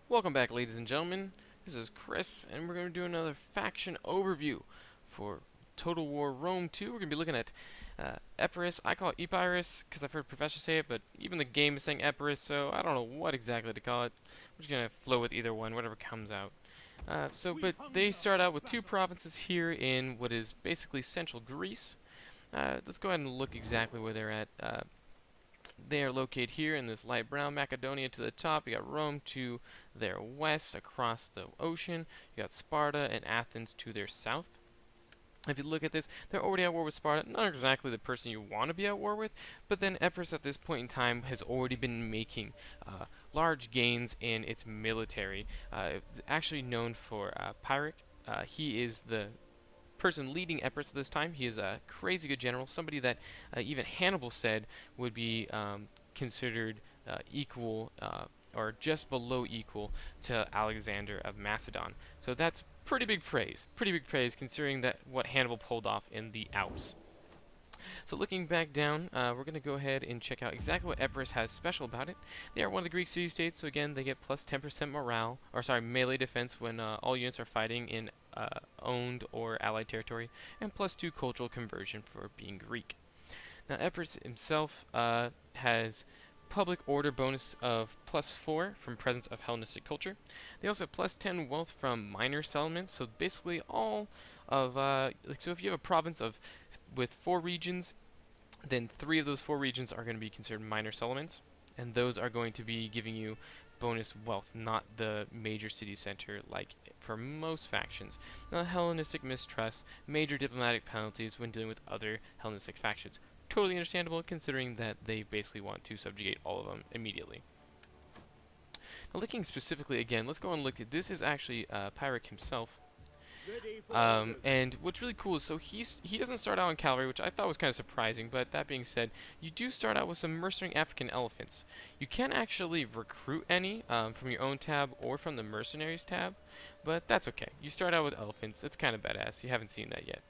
Welcome back, ladies and gentlemen. This is Chris, and we're going to do another faction overview for Total War Rome 2. We're going to be looking at Epirus. I call it Epirus because I've heard Professor say it, but even the game is saying Epirus, so I don't know what exactly to call it. We're just going to flow with either one, whatever comes out. But they start out with two provinces here in what is basically central Greece. Let's go ahead and look exactly where they're at. They are located here in this light brown. Macedonia to the top. You got Rome to their west across the ocean. You got Sparta and Athens to their south. If you look at this, they're already at war with Sparta. Not exactly the person you want to be at war with, but then Epirus at this point in time has already been making large gains in its military. It's actually known for Pyrrhic. He is the person leading Epirus at this time. He is a crazy good general, somebody that even Hannibal said would be considered equal or just below equal to Alexander of Macedon. So that's pretty big praise considering that what Hannibal pulled off in the Alps. So looking back down, we're going to go ahead and check out exactly what Epirus has special about it. They are one of the Greek city-states, so again, they get plus 10% melee defense when all units are fighting in owned or allied territory, and plus 2 cultural conversion for being Greek. Now Epirus himself has public order bonus of plus 4 from presence of Hellenistic culture. They also have plus 10 wealth from minor settlements, so basically all of, so if you have a province with 4 regions, then 3 of those 4 regions are going to be considered minor settlements, and those are going to be giving you bonus wealth, not the major city center like for most factions. Now, Hellenistic mistrust, major diplomatic penalties when dealing with other Hellenistic factions. Totally understandable considering that they basically want to subjugate all of them immediately. Now, looking specifically again, let's go and look at this. Is actually Pyrrhic himself. And what's really cool is, so he doesn't start out in cavalry, which I thought was kind of surprising, but that being said, you do start out with some mercenary African elephants. You can actually recruit any from your own tab or from the mercenaries tab, but that's okay. You start out with elephants. That's kind of badass. You haven't seen that yet.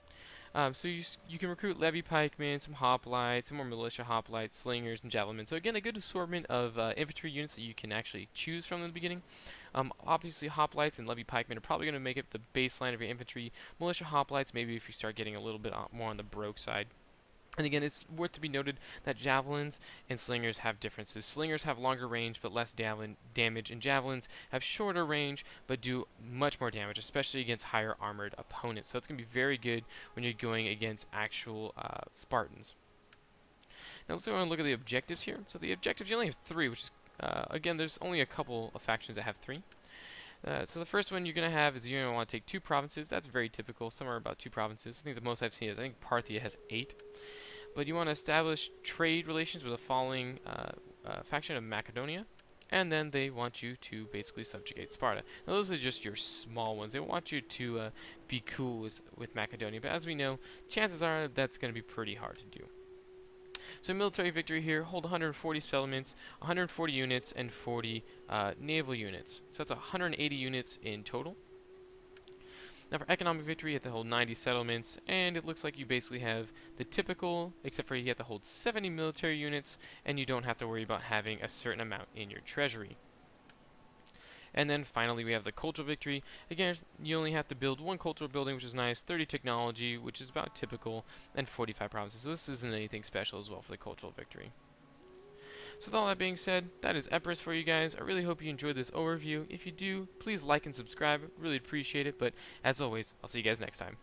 So you can recruit levy pikemen, some hoplites, some more militia hoplites, slingers, and javelinmen. So again, a good assortment of infantry units that you can actually choose from in the beginning. Obviously, hoplites and levy pikemen are probably going to make up the baseline of your infantry. Militia hoplites, maybe if you start getting a little bit more on the broke side. And again, it's worth to be noted that javelins and slingers have differences. Slingers have longer range but less damage, and javelins have shorter range but do much more damage, especially against higher armored opponents. So it's going to be very good when you're going against actual Spartans. Now let's go and look at the objectives here. So the objectives, you only have 3, which is, again, there's only a couple of factions that have 3. So the first one you're going to have is you're going to want to take 2 provinces. That's very typical, somewhere about 2 provinces. I think the most I've seen is, I think Parthia has 8. But you want to establish trade relations with the following faction of Macedonia, and then they want you to basically subjugate Sparta. Now those are just your small ones. They want you to be cool with Macedonia, but as we know, chances are that's going to be pretty hard to do. So military victory here, hold 140 settlements, 140 units, and 40 naval units. So that's 180 units in total. Now for economic victory, you have to hold 90 settlements, and it looks like you basically have the typical, except for you have to hold 70 military units, and you don't have to worry about having a certain amount in your treasury. And then finally we have the cultural victory. Again, you only have to build 1 cultural building, which is nice, 30 technology, which is about typical, and 45 provinces. So this isn't anything special as well for the cultural victory. So with all that being said, that is Epirus for you guys. I really hope you enjoyed this overview. If you do, please like and subscribe. Really appreciate it. But as always, I'll see you guys next time.